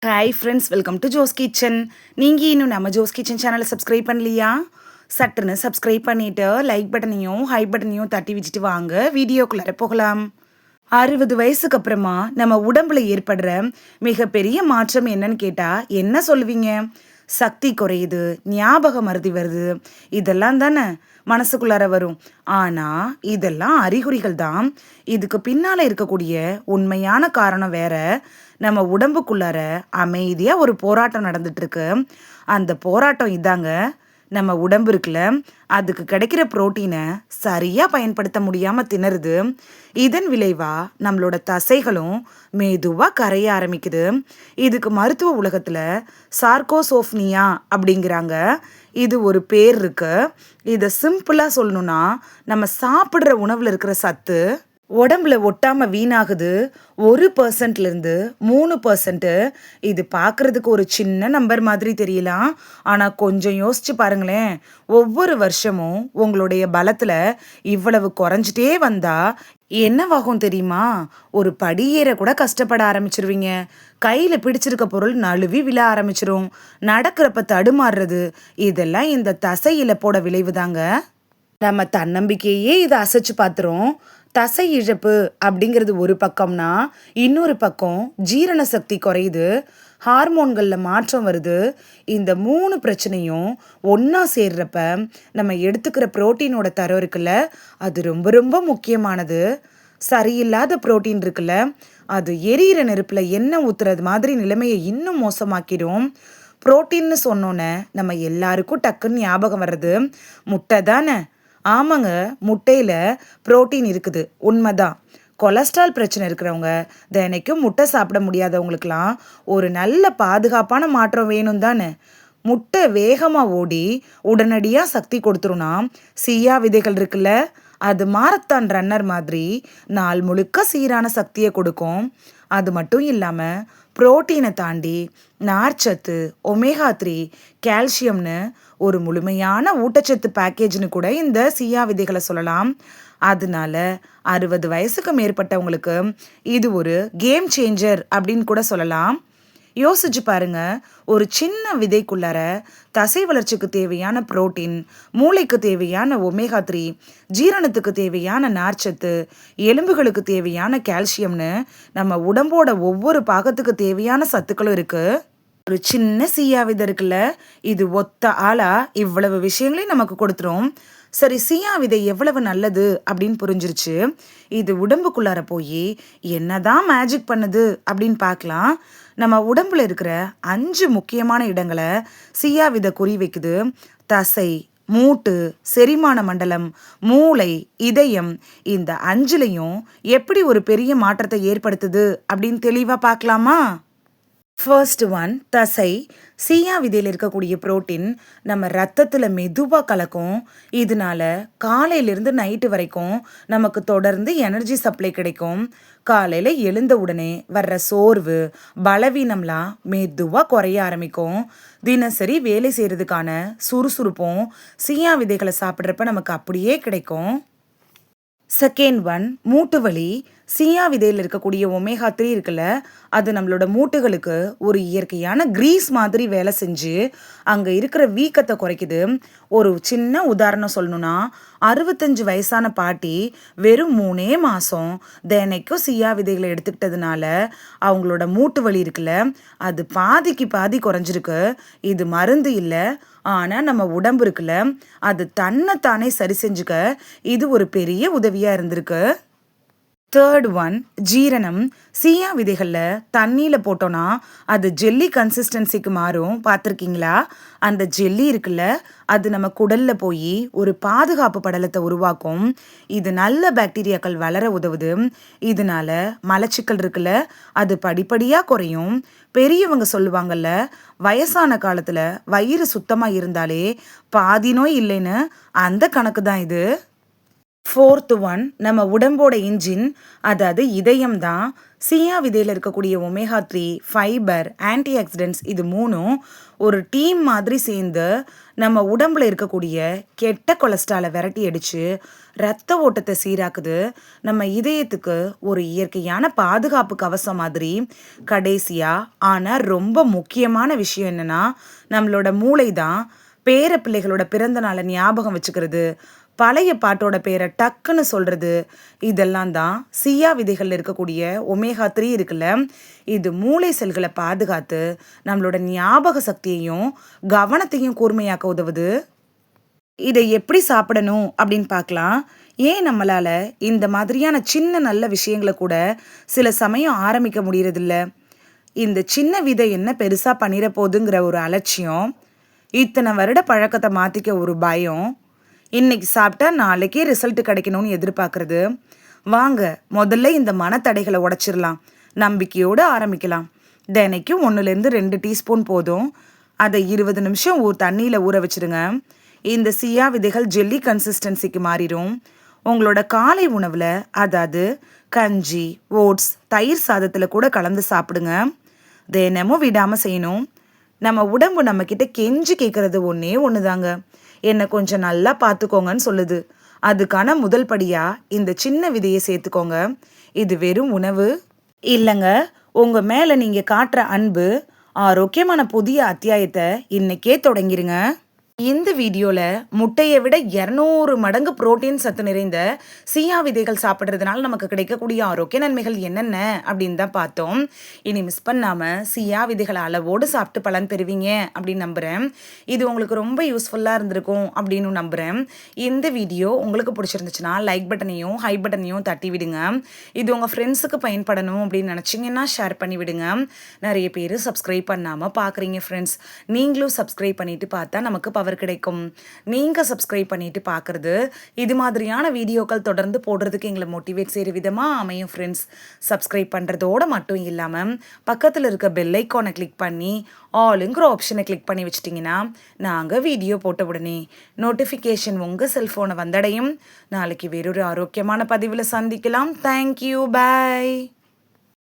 Hi friends, welcome to Jo's kitchen. நீங்கள் இன்னும் நம்ம ஜோஸ் கிச்சன் சேனலை சப்ஸ்கிரைப் பண்ணலையா? சட்டுன்னு சப்ஸ்கிரைப் பண்ணிவிட்டு லைக் பட்டனையும் ஹை பட்டனையும் தட்டி வச்சுட்டு வாங்க வீடியோக்குள்ளார போகலாம். 60 வயசுக்கு அப்புறமா நம்ம உடம்புல ஏற்படுற மிகப்பெரிய மாற்றம் என்னன்னு கேட்டால் என்ன சொல்லுவீங்க? சக்தி குறையுது, ஞாபக மறதி வருது, இதெல்லாம் தானே மனசுக்குள்ளார வரும். ஆனால் இதெல்லாம் அறிகுறிகள் தான். இதுக்கு பின்னால் இருக்கக்கூடிய உண்மையான காரணம் வேற. நம்ம உடம்புக்குள்ளார அமைதியாக ஒரு போராட்டம் நடந்துட்டு இருக்கு. அந்த போராட்டம் இதாங்க. நம்ம உடம்பு இருக்குல்ல, அதுக்கு கிடைக்கிற புரோட்டீனை சரியாக பயன்படுத்த முடியாமல் திணறுது. இதன் விளைவாக நம்மளோட தசைகளும் மெதுவாக கரைய ஆரம்பிக்குது. இதுக்கு மருத்துவ உலகத்தில் சார்கோசோஃப்னியா அப்படிங்கிறாங்க. இது ஒரு பேர் இருக்கு. இதை சிம்பிளாக சொல்லணும்னா, நம்ம சாப்பிட்ற உணவில் இருக்கிற சத்து உடம்புல ஒட்டாம வீணாகுது. 1%லேருந்து 3%. இது பார்க்குறதுக்கு ஒரு சின்ன நம்பர் மாதிரி தெரியலாம். ஆனால் கொஞ்சம் யோசிச்சு பாருங்களேன். ஒவ்வொரு வருஷமும் உங்களுடைய பலத்தில் இவ்வளவு குறைஞ்சிட்டே வந்தா என்னவாகும் தெரியுமா? ஒரு படி ஏற கூட கஷ்டப்பட ஆரம்பிச்சிருவீங்க. கையில் பிடிச்சிருக்க பொருள் நழுவி விழ ஆரம்பிச்சிரும். நடக்கிறப்ப தடுமாறுறது, இதெல்லாம் இந்த தசை இழப்போட விளைவு தாங்க. நம்ம தன்னம்பிக்கையே இதை அசைச்சு பார்த்துரும். தசை இழப்பு அப்படிங்கிறது ஒரு பக்கம்னா, இன்னொரு பக்கம் ஜீரண சக்தி குறையுது, ஹார்மோன்களில் மாற்றம் வருது. இந்த 3 பிரச்சனையும் ஒன்றா சேர்றப்ப நம்ம எடுத்துக்கிற புரோட்டீனோட தரம் இருக்குல்ல, அது ரொம்ப ரொம்ப முக்கியமானது. சரியில்லாத புரோட்டீன் இருக்குல்ல, அது எரியிற நெருப்பில் எண்ணெய் ஊற்றுறது மாதிரி நிலைமையை இன்னும் மோசமாக்கிடும். புரோட்டீன்னு சொன்னோன்னே நம்ம எல்லாருக்கும் டக்குன்னு ஞாபகம் வர்றது முட்டை தானே. ஆமாங்க, முட்டையில் புரோட்டீன் இருக்குது, உண்மைதான். கொலஸ்ட்ரால் பிரச்சனை இருக்கிறவங்க, தினைக்கும் முட்டை சாப்பிட முடியாதவங்களுக்கெல்லாம் ஒரு நல்ல பாதுகாப்பான மாற்றம் வேணும் தானே. முட்டை வேகமாக ஓடி உடனடியாக சக்தி கொடுத்துருன்னா, சியா விதைகள் இருக்குல்ல, அது மாரத்தான் ரன்னர் மாதிரி நாள் முழுக்க சீரான சக்தியை கொடுக்கும். அது மட்டும் இல்லாமல் புரோட்டீனை தாண்டி நார்ச்சத்து, ஒமேகா 3, கால்சியம்னு ஒரு முழுமையான ஊட்டச்சத்து பேக்கேஜ்னு கூட இந்த சியா விதைகளை சொல்லலாம். அதனால 60 வயசுக்கு மேற்பட்டவங்களுக்கு இது ஒரு கேம் சேஞ்சர் அப்படின்னு கூட சொல்லலாம். யோசிச்சு பாருங்க, ஒரு சின்ன விதைக்குள்ளார தசை வளர்ச்சிக்கு தேவையான புரோட்டீன், மூளைக்கு தேவையான ஒமேகா 3, ஜீரணத்துக்கு தேவையான நார்ச்சத்து, எலும்புகளுக்கு தேவையான கால்சியம்னு நம்ம உடம்போட ஒவ்வொரு பாகத்துக்கு தேவையான சத்துக்களும் இருக்கு. ஒரு சின்ன சீயா விதை இருக்குல்ல, இது ஒத்த ஆளா இவ்வளவு விஷயங்களையும் நமக்கு கொடுத்துரும். சரி, சீயா விதை எவ்வளவு நல்லது அப்படின்னு புரிஞ்சிருச்சு. இது உடம்புக்குள்ளார போய் என்னதான் மேஜிக் பண்ணுது அப்படின்னு பார்க்கலாம். நம்ம உடம்புல இருக்கிற 5 முக்கியமான இடங்களை சீயா விதை குறி வைக்குது. தசை, மூட்டு, செரிமான மண்டலம், மூளை, இதயம், இந்த 5லையும் எப்படி ஒரு பெரிய மாற்றத்தை ஏற்படுத்துது அப்படின்னு தெளிவாக பார்க்கலாமா? ஃபர்ஸ்ட் ஒன், தசை. சீயா விதையில் இருக்கக்கூடிய புரோட்டீன் நம்ம ரத்தத்தில் மெதுவாக கலக்கும். இதனால காலையிலேருந்து நைட்டு வரைக்கும் நமக்கு தொடர்ந்து எனர்ஜி சப்ளை கிடைக்கும். காலையில் எழுந்த உடனே வர்ற சோர்வு, பலவீனம்லாம் மெதுவாக குறைய ஆரம்பிக்கும். தினசரி வேலை செய்கிறதுக்கான சுறுசுறுப்பும் சீயா விதைகளை சாப்பிட்றப்ப நமக்கு அப்படியே கிடைக்கும். செகண்ட் ஒன், மூட்டு வலி. சீயா விதையில் இருக்கக்கூடிய ஒமேகா 3 இருக்குல்ல, அது நம்மளோட மூட்டுகளுக்கு ஒரு இயற்கையான கிரீஸ் மாதிரி வேலை செஞ்சு அங்கே இருக்கிற வீக்கத்தை குறைக்குது. ஒரு சின்ன உதாரணம் சொல்லணும்னா, 65 வயசான பாட்டி வெறும் 3 மாதம் தினைக்கும் சீயா விதைகளை எடுத்துக்கிட்டதுனால அவங்களோட மூட்டு வலி இருக்குல்ல, அது பாதிக்கு பாதி குறைஞ்சிருக்கு. இது மருந்து இல்லை, ஆனால் நம்ம உடம்பு இருக்குல்ல, அது தன்னைத்தானே சரி செஞ்சுக்க இது ஒரு பெரிய உதவியாக இருந்திருக்கு. தேர்ட் ஒன், ஜீரணம். சீயா விதைகளில் தண்ணியில் போட்டோன்னா அது ஜெல்லி கன்சிஸ்டன்சிக்கு மாறும், பார்த்துருக்கீங்களா? அந்த ஜெல்லி இருக்குல்ல, அது நம்ம குடலில் போய் ஒரு பாதுகாப்பு படலத்தை உருவாக்கும். இது நல்ல பாக்டீரியாக்கள் வளர உதவுது. இதனால மலச்சிக்கல் இருக்குல்ல, அது படிப்படியாக குறையும். பெரியவங்க சொல்லுவாங்கல்ல, வயசான காலத்தில் வயிறு சுத்தமாக இருந்தாலே பாதி நோய் இல்லைன்னு, அந்த கணக்கு தான் இது. 4th ஒன் நம்ம உடம்போட இன்ஜின், அதாவது இதயம் தான். சியா விதையில இருக்கக்கூடிய ஒமேகா 3, ஃபைபர், ஆன்டி ஆக்சிடென்ட்ஸ் இது 3ம் ஒரு டீம் மாதிரி சேர்ந்து நம்ம உடம்புல இருக்கக்கூடிய கெட்ட கொலஸ்ட்ராலை விரட்டி அடிச்சு ரத்த ஓட்டத்தை சீராக்குது. நம்ம இதயத்துக்கு ஒரு இயற்கையான பாதுகாப்பு கவசம் மாதிரி. கடைசியா ஆனா ரொம்ப முக்கியமான விஷயம் என்னன்னா, நம்மளோட மூளை தான். பேர பிள்ளைகளோட பிறந்த நாளை ஞாபகம் வச்சுக்கிறது, பழைய பாட்டோட பேரை டக்குன்னு சொல்றது, இதெல்லாம் தான் சியா விதைகள்ல இருக்கக்கூடிய ஒமேகா 3 இருக்குல்ல, இது மூளை செல்களை பாதுகாத்து நம்மளோட ஞாபக சக்தியையும் கவனத்தையும் கூர்மையாக்க உதவுது. இதை எப்படி சாப்பிடணும் அப்படின்னு பார்க்கலாம். ஏன் நம்மளால இந்த மாதிரியான சின்ன நல்ல விஷயங்களை கூட சில சமயம் ஆரம்பிக்க முடியறதில்ல? இந்த சின்ன விதை என்ன பெருசா பண்ணிட போகுதுங்கிற ஒரு அலட்சியம், இத்தனை வருட பழக்கத்தை மாத்திக்க ஒரு பயம், இன்னைக்கு சாப்பிட்டா நாளைக்கே ரிசல்ட் கிடைக்கணும்னு எதிர்பார்க்கறது. வாங்க முதல்ல இந்த மனத்தடைகளை உடைச்சிடலாம். நம்பிக்கையோடு ஆரம்பிக்கலாம். தினைக்கும் 1லேருந்து 2 டீஸ்பூன் போதும். அதை 20 நிமிஷம் தண்ணியில் ஊற வச்சிருங்க. இந்த சியா விதைகள் ஜெல்லி கன்சிஸ்டன்சிக்கு மாறிடும். உங்களோட காலை உணவில், அதாவது கஞ்சி, ஓட்ஸ், தயிர் சாதத்தில் கூட கலந்து சாப்பிடுங்க. தினமும் விடாமல் செய்யணும். நம்ம உடம்பு நம்மக்கிட்ட கெஞ்சி கேட்குறது ஒன்றே ஒன்று தாங்க, என்னை கொஞ்சம் நல்லா பார்த்துக்கோங்கன்னு சொல்லுது. அதுக்கான முதல் படியாக இந்த சின்ன விதையை சேர்த்துக்கோங்க. இது வெறும் உணவு இல்லைங்க, உங்கள் மேலே நீங்கள் காட்டுற அன்பு. ஆரோக்கியமான புதிய அத்தியாயத்தை இன்னைக்கே தொடங்கிருங்க. இந்த வீடியோவில் முட்டையை விட 200 மடங்கு புரோட்டீன் சத்து நிறைந்த சியா விதைகள் சாப்பிட்றதுனால நமக்கு கிடைக்கக்கூடிய ஆரோக்கிய நன்மைகள் என்னென்ன அப்படின்னு தான் பார்த்தோம். இனி மிஸ் பண்ணாமல் சியா விதைகளை அளவோடு சாப்பிட்டு பலன் பெறுவீங்க அப்படின்னு நம்புகிறேன். இது உங்களுக்கு ரொம்ப யூஸ்ஃபுல்லாக இருந்திருக்கும் அப்படின்னு நம்புகிறேன். இந்த வீடியோ உங்களுக்கு பிடிச்சிருந்துச்சுன்னா லைக் பட்டனையும் ஹை பட்டனையும் தட்டி விடுங்க. இது உங்கள் ஃப்ரெண்ட்ஸுக்கு பயன்படணும் அப்படின்னு நினச்சிங்கன்னா ஷேர் பண்ணி விடுங்க. நிறைய பேர் சப்ஸ்கிரைப் பண்ணாமல் பார்க்குறீங்க ஃப்ரெண்ட்ஸ். நீங்களும் சப்ஸ்கிரைப் பண்ணிவிட்டு பார்த்தா நமக்கு பவர் கிடைக்கும். நீங்க சப்ஸ்கிரைப் பண்ணிட்டு பார்க்கறது இது மாதிரியான வீடியோக்கள் தொடர்ந்து போடுறதுக்கு எங்களை மோட்டிவேட் செய்கிற விதமாக அமையும் ஃப்ரெண்ட்ஸ். சப்ஸ்கிரைப் பண்ணுறதோடு மட்டும் இல்லாமல் பக்கத்தில் இருக்க பெல் ஐக்கானை கிளிக் பண்ணி ஆளுங்கிற ஆப்ஷனை கிளிக் பண்ணி வச்சிட்டிங்கன்னா நாங்கள் வீடியோ போட்ட உடனே நோட்டிஃபிகேஷன் உங்கள் செல்ஃபோனை வந்தடையும். நாளைக்கு வேறொரு ஆரோக்கியமான பதிவில் சந்திக்கலாம். தேங்க்யூ, பாய்.